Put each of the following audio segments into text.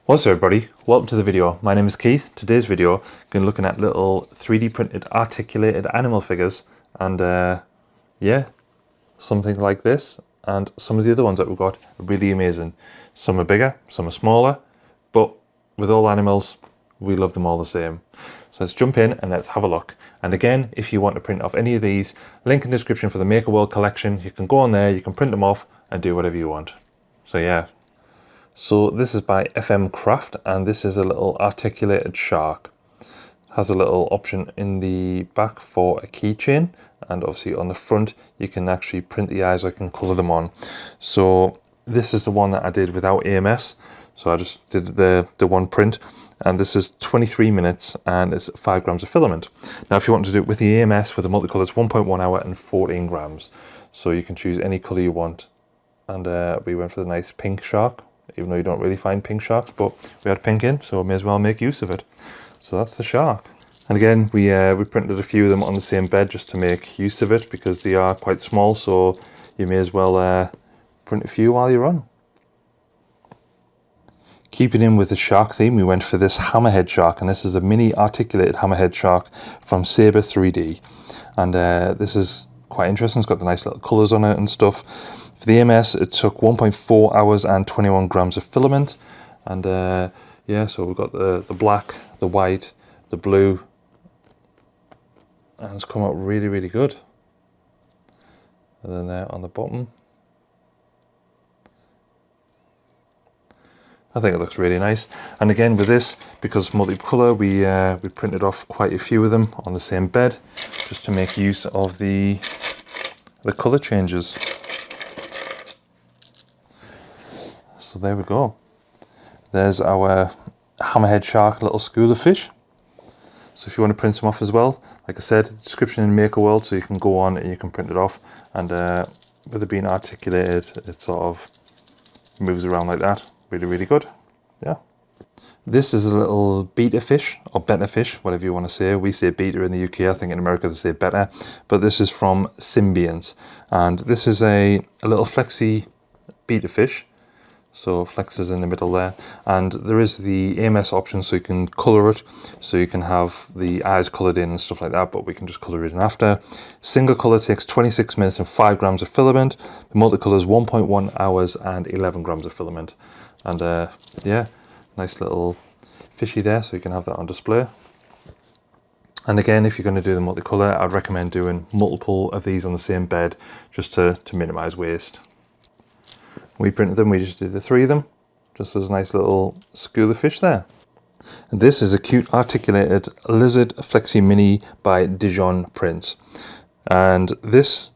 What's up everybody, welcome to the video. My name is Keith. Today's video, I'm going to be looking at little 3D printed articulated animal figures and yeah, something like this and some of the other ones that we've got are really amazing. Some are bigger, some are smaller, but with all animals, we love them all the same. So let's jump in and let's have a look. And again, if you want to print off any of these, link in the description for the Make a World collection. You can go on there, you can print them off and do whatever you want. So yeah. So this is by FM Craft and this is a little articulated shark. Has a little option in the back for a keychain, and obviously on the front you can actually print the eyes or you can colour them on. So this is the one that I did without AMS. So I just did the one print, and this is 23 minutes and it's 5 grams of filament. Now if you want to do it with the AMS with the multicolour, it's 1.1 hour and 14 grams. So you can choose any colour you want. And we went for the nice pink shark. Even though you don't really find pink sharks, but we had pink in, so we may as well make use of it. So that's the shark. And again, we printed a few of them on the same bed just to make use of it because they are quite small, so you may as well print a few while you're on. Keeping in with the shark theme, we went for this hammerhead shark, and this is a mini articulated hammerhead shark from Sabre 3D. And this is quite interesting, it's got the nice little colours on it and stuff. For the AMS, it took 1.4 hours and 21 grams of filament. And yeah, so we've got the black, the white, the blue, and it's come out really, really good. And then there on the bottom, I think it looks really nice. And again with this, because it's multicolour, we printed off quite a few of them on the same bed, just to make use of the colour changes. So there we go. There's our hammerhead shark little school of fish. So if you want to print them off as well, like I said, description in Make a World, so you can go on and you can print it off. And with it being articulated, it sort of moves around like that. Really, really good. Yeah. This is a little betta fish, or betta fish, whatever you want to say. We say betta in the UK, I think in America they say betta. But this is from Symbians. And this is a little flexi betta fish. So flexes in the middle there, and there is the AMS option, so you can colour it, so you can have the eyes coloured in and stuff like that, but we can just colour it in after. Single colour takes 26 minutes and 5 grams of filament. The multicolour is 1.1 hours and 11 grams of filament. And yeah, nice little fishy there, so you can have that on display. And again, if you're going to do the multicolour, I'd recommend doing multiple of these on the same bed, just to minimise waste. We printed them, we just did the 3 of them, just as a nice little school of fish there. And this is a cute articulated lizard flexi mini by Dijon Prints. And this,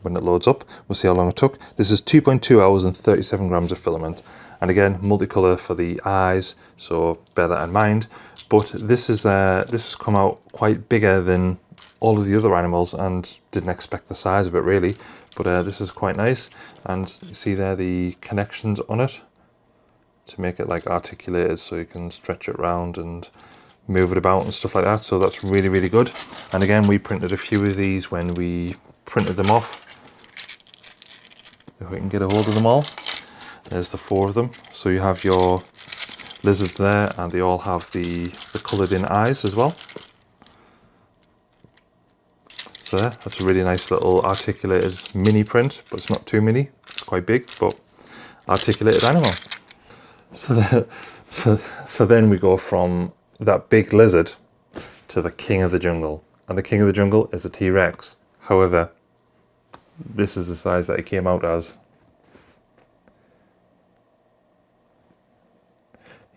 when it loads up, we'll see how long it took. This is 2.2 hours and 37 grams of filament. And again, multicolour for the eyes, so bear that in mind. But this has come out quite bigger than all of the other animals, and didn't expect the size of it really. But this is quite nice, and you see there the connections on it to make it like articulated, so you can stretch it around and move it about and stuff like that. So that's really, really good. And again, we printed a few of these when we printed them off. If we can get a hold of them all. There's the 4 of them. So you have your lizards there, and they all have the coloured in eyes as well. So there, that's a really nice little articulated mini print, but it's not too mini, it's quite big, but articulated animal. So then we go from that big lizard to the king of the jungle. And the king of the jungle is a T-Rex. However, this is the size that it came out as.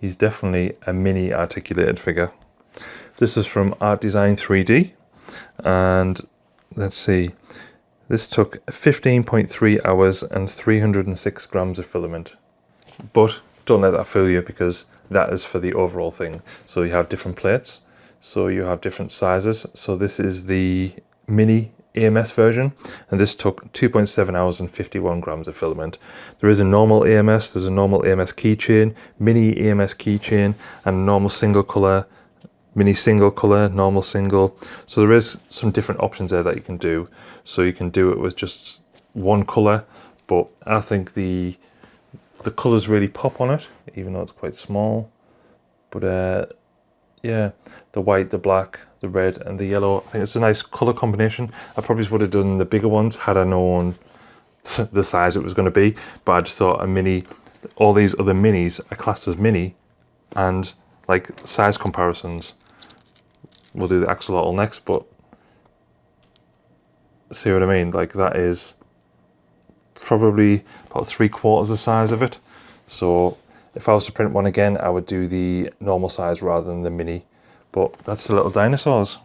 He's definitely a mini articulated figure. This is from Art Design 3D, and let's see, this took 15.3 hours and 306 grams of filament. But don't let that fool you, because that is for the overall thing. So you have different plates, so you have different sizes. So this is the mini AMS version, and this took 2.7 hours and 51 grams of filament. There is a normal AMS, there's a normal AMS keychain, mini AMS keychain, and normal single colour, mini single colour, normal single. So there is some different options there that you can do. So you can do it with just one colour, but I think the the colours really pop on it, even though it's quite small. But yeah, the white, the black, the red and the yellow, I think it's a nice colour combination. I probably would have done the bigger ones had I known the size it was going to be, but I just thought a mini, all these other minis are classed as mini, and like size comparisons, we'll do the axolotl next, but see what I mean? Like that is probably about 3/4 the size of it. So if I was to print one again, I would do the normal size rather than the mini, but that's the little dinosaurs.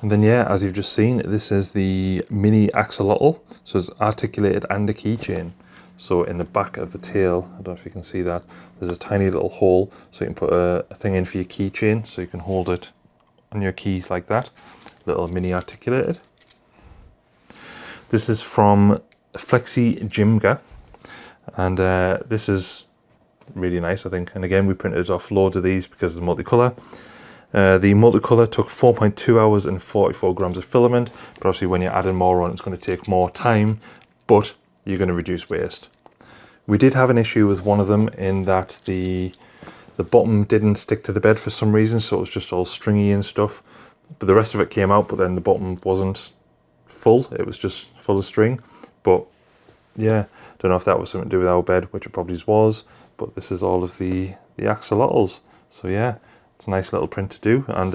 And then yeah, as you've just seen, this is the mini axolotl. So it's articulated and a keychain. So in the back of the tail, I don't know if you can see that, there's a tiny little hole, so you can put a thing in for your keychain, so you can hold it on your keys like that. Little mini articulated. This is from Flexi Jimga, and this is really nice, I think. And again, we printed off loads of these because of the multicolour. The multicolour took 4.2 hours and 44 grams of filament, but obviously when you're adding more on, it's going to take more time, but you're going to reduce waste. We did have an issue with one of them in that the bottom didn't stick to the bed for some reason, so it was just all stringy and stuff. But the rest of it came out, but then the bottom wasn't full, it was just full of string. But yeah, don't know if that was something to do with our bed, which it probably was, but this is all of the axolotls. So yeah, it's a nice little print to do, and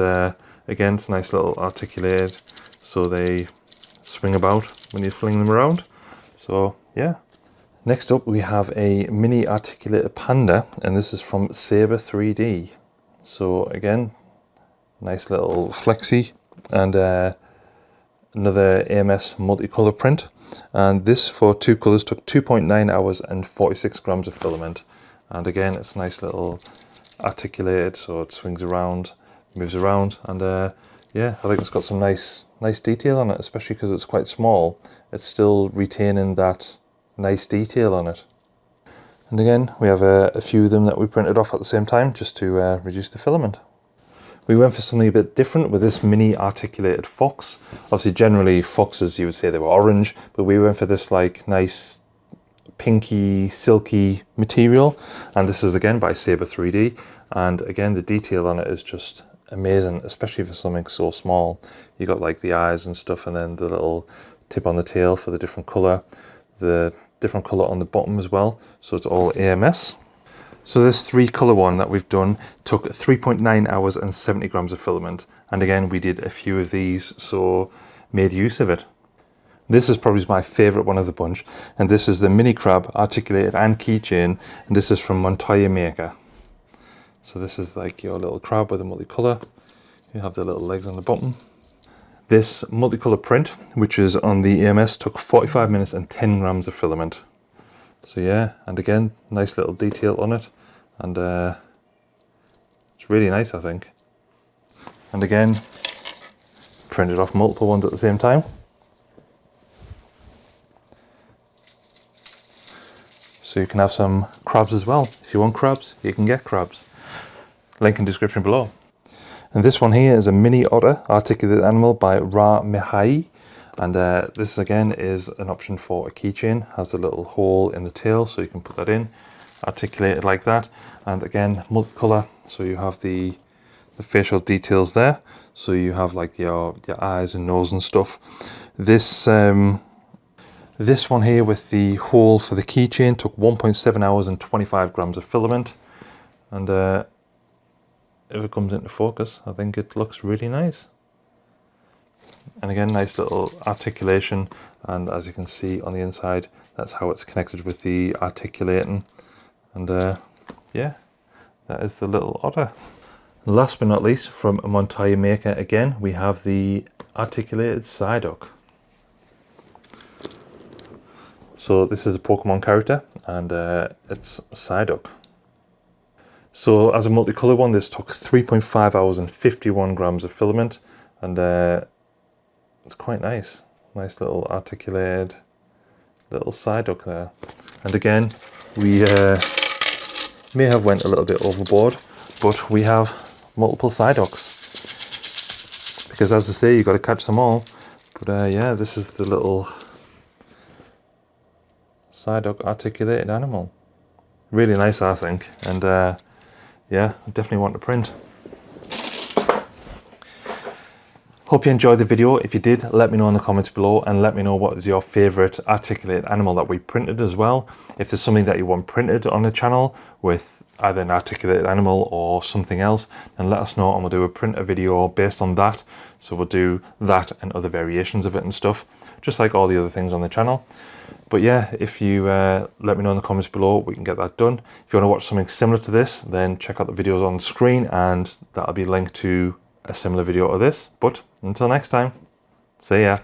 again, it's a nice little articulated, so they swing about when you fling them around. So yeah. Next up, we have a mini articulated panda, and this is from Saber 3D. So again, nice little flexi, and another AMS multicolour print. And this for 2 colours took 2.9 hours and 46 grams of filament. And again, it's a nice little articulated, so it swings around, moves around, and yeah, I think it's got some nice detail on it, especially because it's quite small. It's still retaining that nice detail on it. And again, we have a few of them that we printed off at the same time just to reduce the filament. We went for something a bit different with this mini articulated fox. Obviously, generally foxes, you would say they were orange, but we went for this like nice pinky, silky material. And this is again by Saber 3D. And again, the detail on it is just amazing, especially for something so small. You got like the eyes and stuff, and then the little tip on the tail for the different color, the different color on the bottom as well. So it's all AMS. So this 3 color one that we've done took 3.9 hours and 70 grams of filament. And again, we did a few of these, so made use of it. This is probably my favorite one of the bunch. And this is the mini crab articulated and keychain. And this is from Montoya Maker. So this is like your little crab with a multicolor. You have the little legs on the bottom. This multicolor print, which is on the AMS, took 45 minutes and 10 grams of filament. So yeah, and again, nice little detail on it, and it's really nice, I think. And again, printed off multiple ones at the same time. So you can have some crabs as well. If you want crabs, you can get crabs. Link in description below. And this one here is a mini otter articulated animal by Ra Mihai. And this again is an option for a keychain. Has a little hole in the tail, so you can put that in, articulated like that. And again, multicolor, so you have the facial details there. So you have like your eyes and nose and stuff. This this one here with the hole for the keychain took 1.7 hours and 25 grams of filament. And if it comes into focus, I think it looks really nice. And again, nice little articulation, and as you can see on the inside, that's how it's connected with the articulating. And yeah, that is the little otter. Last but not least, from Montoya Maker again, we have the articulated Psyduck. So this is a Pokemon character, and it's Psyduck. So as a multicolour one, this took 3.5 hours and 51 grams of filament, and it's quite nice. Nice little articulated little Psyduck there. And again, we may have went a little bit overboard, but we have multiple Psyducks. Because as I say, you got to catch them all. But yeah, this is the little Psyduck articulated animal. Really nice, I think. And yeah, I definitely want to print. Hope you enjoyed the video. If you did, let me know in the comments below, and let me know what is your favorite articulated animal that we printed as well. If there's something that you want printed on the channel with either an articulated animal or something else, then let us know and we'll do a printer video based on that. So we'll do that and other variations of it and stuff, just like all the other things on the channel. But yeah, if you let me know in the comments below, we can get that done. If you want to watch something similar to this, then check out the videos on the screen, and that'll be linked to a similar video to this. But until next time, see ya.